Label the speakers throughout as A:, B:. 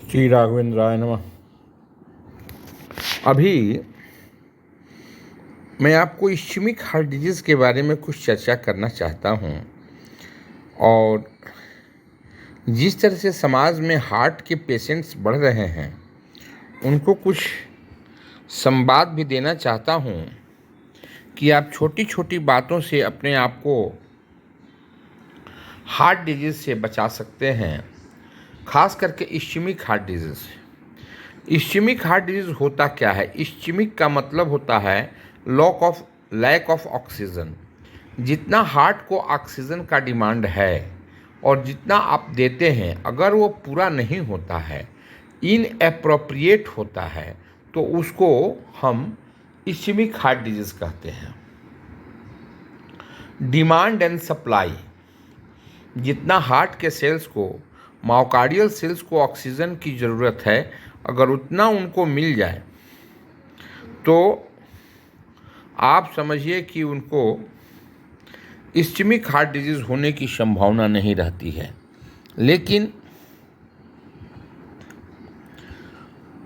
A: श्री राघवेंद्राय नमः। अभी मैं आपको इस्केमिक हार्ट डिजीज़ के बारे में कुछ चर्चा करना चाहता हूँ और जिस तरह से समाज में हार्ट के पेशेंट्स बढ़ रहे हैं उनको कुछ संवाद भी देना चाहता हूँ कि आप छोटी छोटी बातों से अपने आप को हार्ट डिजीज़ से बचा सकते हैं, खास करके ischemic heart disease. Ischemic heart disease होता क्या है? इस्केमिक का मतलब होता है लैक ऑफ ऑक्सीजन। जितना हार्ट को ऑक्सीजन का डिमांड है और जितना आप देते हैं, अगर वो पूरा नहीं होता है, इनएप्रोप्रिएट होता है, तो उसको हम इस्केमिक हार्ट डिजीज़ कहते हैं। डिमांड एंड सप्लाई, जितना हार्ट के सेल्स को, मायोकार्डियल सेल्स को ऑक्सीजन की ज़रूरत है, अगर उतना उनको मिल जाए तो आप समझिए कि उनको इस्केमिक हार्ट डिजीज़ होने की संभावना नहीं रहती है। लेकिन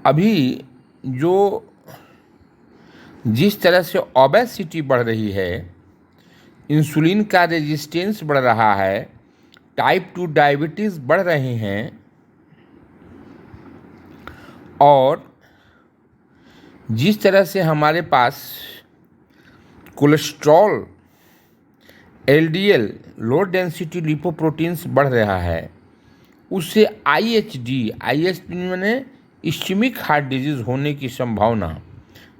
A: अभी जिस तरह से ओबेसिटी बढ़ रही है, इंसुलिन का रेजिस्टेंस बढ़ रहा है, टाइप 2 डायबिटीज़ बढ़ रहे हैं और जिस तरह से हमारे पास cholesterol, LDL, low density lipoproteins बढ़ रहा है, उससे आईएचडी माने इस्केमिक हार्ट डिजीज़ होने की संभावना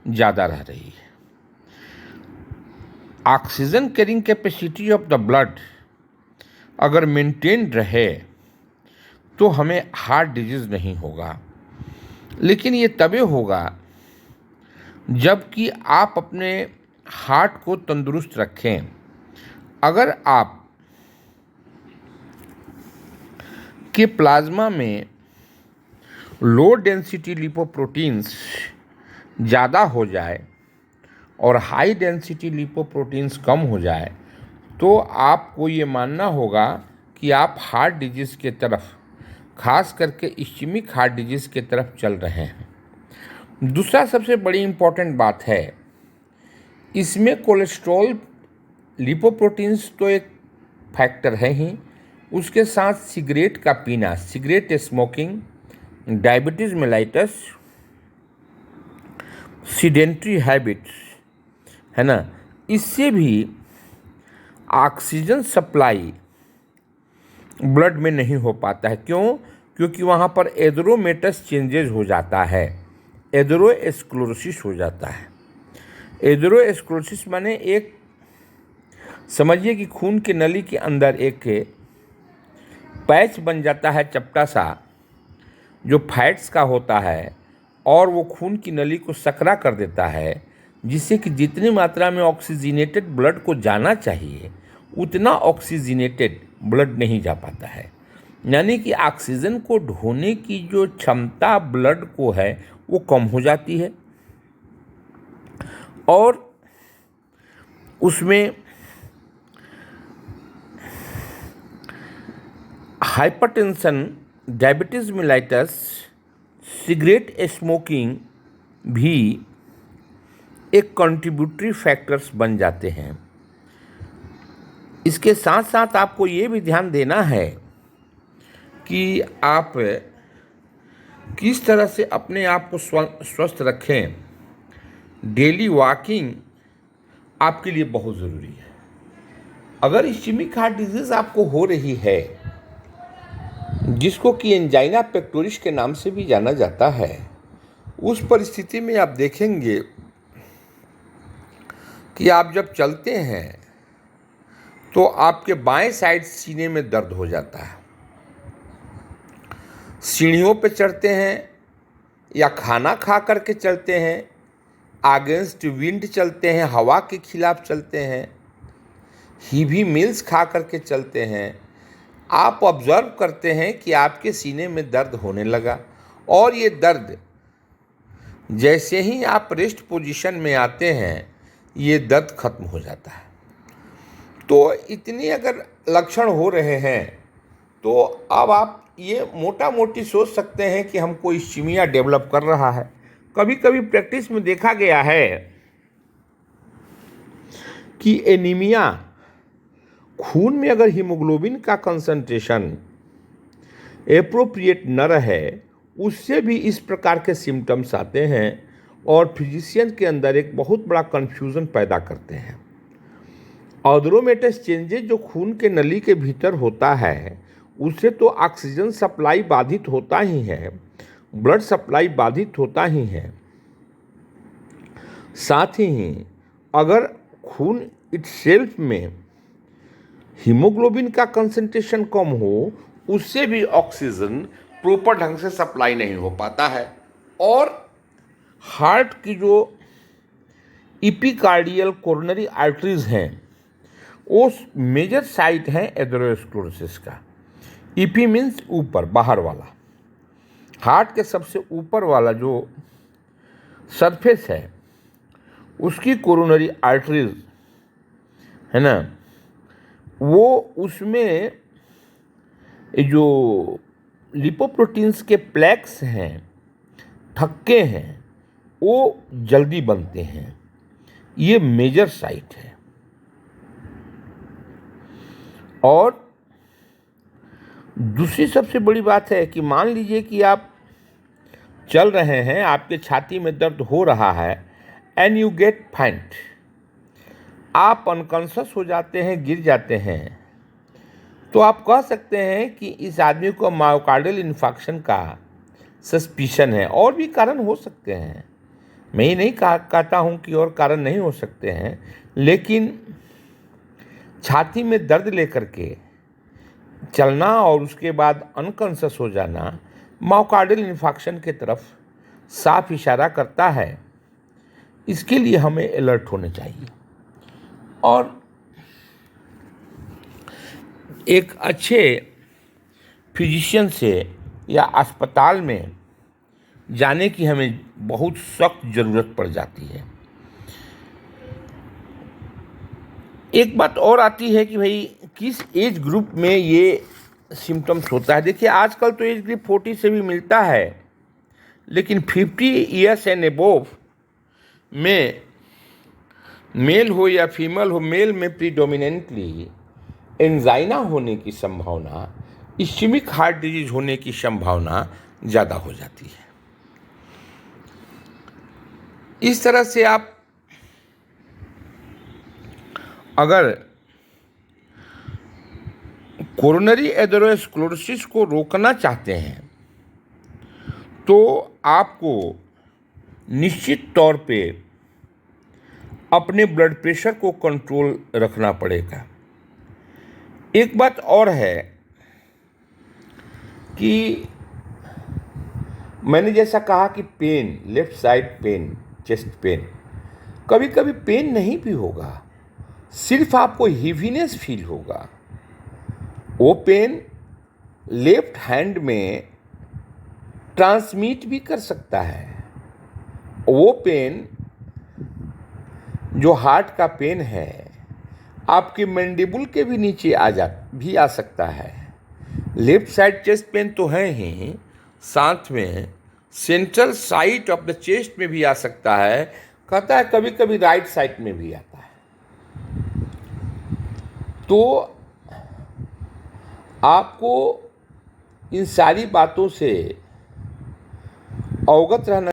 A: ज़्यादा रह रही है। Oxygen carrying capacity of the blood अगर मेंटेन रहे तो हमें हार्ट डिजीज़ नहीं होगा, लेकिन ये तभी होगा जबकि आप अपने हार्ट को तंदुरुस्त रखें। अगर आप के प्लाज्मा में लो डेंसिटी लिपोप्रोटीन्स ज़्यादा हो जाए और हाई डेंसिटी लिपोप्रोटीन्स कम हो जाए, तो आपको ये मानना होगा कि आप हार्ट डिजीज़ के तरफ, खास करके इस्केमिक हार्ट डिजीज़ के तरफ चल रहे हैं। दूसरा सबसे बड़ी इम्पॉर्टेंट बात है, इसमें कोलेस्ट्रॉल, लिपोप्रोटीन्स तो एक फैक्टर है ही, उसके साथ सिगरेट का पीना, cigarette smoking, diabetes mellitus, sedentary habits, है ना, इससे भी ऑक्सीजन सप्लाई ब्लड में नहीं हो पाता है। क्यों? क्योंकि वहाँ पर एथेरोमेटस चेंजेस हो जाता है, एथेरोस्क्लेरोसिस हो जाता है। एथेरोस्क्लेरोसिस माने एक, समझिए कि खून की नली के अंदर एक पैच बन जाता है चपटा सा, जो फैट्स का होता है, और वो खून की नली को सकरा कर देता है, जिससे कि जितनी मात्रा में ऑक्सीजनेटेड ब्लड को जाना चाहिए उतना ऑक्सीजनेटेड ब्लड नहीं जा पाता है। यानी कि ऑक्सीजन को ढोने की जो क्षमता ब्लड को है वो कम हो जाती है और उसमें hypertension, diabetes mellitus, cigarette smoking भी एक कंट्रीब्यूटरी फैक्टर्स बन जाते हैं। इसके साथ साथ आपको ये भी ध्यान देना है कि आप किस तरह से अपने आप को स्वस्थ रखें। डेली वॉकिंग आपके लिए बहुत ज़रूरी है। अगर इस्केमिक हार्ट डिजीज़ आपको हो रही है, जिसको कि एंजाइना पेक्टोरिस के नाम से भी जाना जाता है, उस परिस्थिति में आप देखेंगे कि आप जब चलते हैं तो आपके बाएं साइड सीने में दर्द हो जाता है। सीढ़ियों पे चढ़ते हैं या खाना खा करके चलते हैं, अगेंस्ट विंड चलते हैं, हवा के खिलाफ चलते हैं, हीवी मील्स खा करके चलते हैं, आप ऑब्जर्व करते हैं कि आपके सीने में दर्द होने लगा, और ये दर्द जैसे ही आप रेस्ट पोजीशन में आते हैं ये दर्द खत्म हो जाता है। तो इतनी अगर लक्षण हो रहे हैं तो अब आप ये मोटा मोटी सोच सकते हैं कि हमको इस्कीमिया डेवलप कर रहा है। कभी कभी प्रैक्टिस में देखा गया है कि एनीमिया, खून में अगर हीमोग्लोबिन का कंसंट्रेशन एप्रोप्रिएट न रहे, उससे भी इस प्रकार के सिम्टम्स आते हैं और फिजिशियन के अंदर एक बहुत बड़ा कन्फ्यूज़न पैदा करते हैं। ऑड्रोमेटस चेंजेस जो खून के नली के भीतर होता है, उससे तो ऑक्सीजन सप्लाई बाधित होता ही है, ब्लड सप्लाई बाधित होता ही है। साथ ही अगर खून इटसेल्फ में हीमोग्लोबिन का कंसंट्रेशन कम हो, उससे भी ऑक्सीजन प्रॉपर ढंग से सप्लाई नहीं हो पाता है। और हार्ट की जो इपिकार्डियल कोरोनरी आर्टरीज हैं, वो मेजर साइट है एथेरोस्क्लेरोसिस का। ईपी मीन्स ऊपर, बाहर वाला। हार्ट के सबसे ऊपर वाला जो सरफेस है, उसकी कोरोनरी आर्टरीज है ना, वो उसमें जो लिपोप्रोटीन्स के प्लेक्स हैं, थक्के हैं, वो जल्दी बनते हैं। ये मेजर साइट है। और दूसरी सबसे बड़ी बात है कि मान लीजिए कि आप चल रहे हैं, आपके छाती में दर्द हो रहा है, एंड यू गेट फेंट, आप अनकॉन्शियस हो जाते हैं, गिर जाते हैं, तो आप कह सकते हैं कि इस आदमी को मायोकार्डियल इन्फार्क्शन का सस्पिशन है। और भी कारण हो सकते हैं, मैं ये नहीं कहता हूँ कि और कारण नहीं हो सकते हैं, लेकिन छाती में दर्द लेकर के चलना और उसके बाद अनकॉन्शियस हो जाना मायोकार्डियल इन्फार्क्शन की तरफ साफ इशारा करता है। इसके लिए हमें अलर्ट होने चाहिए और एक अच्छे फिजिशियन से या अस्पताल में जाने की हमें बहुत सख्त ज़रूरत पड़ जाती है। एक बात और आती है कि भाई किस एज ग्रुप में ये सिम्टम्स होता है। देखिए, आजकल तो एज ग्रुप 40 से भी मिलता है, लेकिन 50 ईयर्स एंड अबोव में मेल हो या फीमेल हो, मेल में प्रीडोमिनेंटली एंजाइना होने की संभावना, इस्केमिक हार्ट डिजीज होने की संभावना ज़्यादा हो जाती है। इस तरह से आप अगर कोरोनरी एथेरोस्क्लेरोसिस को रोकना चाहते हैं, तो आपको निश्चित तौर पे अपने ब्लड प्रेशर को कंट्रोल रखना पड़ेगा। एक बात और है कि मैंने जैसा कहा कि pain, left side pain, chest pain, कभी कभी पेन नहीं भी होगा, सिर्फ आपको हीवीनेस फील होगा। वो पेन लेफ्ट हैंड में ट्रांसमिट भी कर सकता है। वो पेन जो हार्ट का पेन है, आपके मैंडिबल के भी नीचे आ सकता है। लेफ्ट साइड चेस्ट पेन तो है ही, साथ में central side of the chest में भी आ सकता है। कहता है कभी कभी राइट साइड में भी आता है। तो आपको इन सारी बातों से अवगत रहना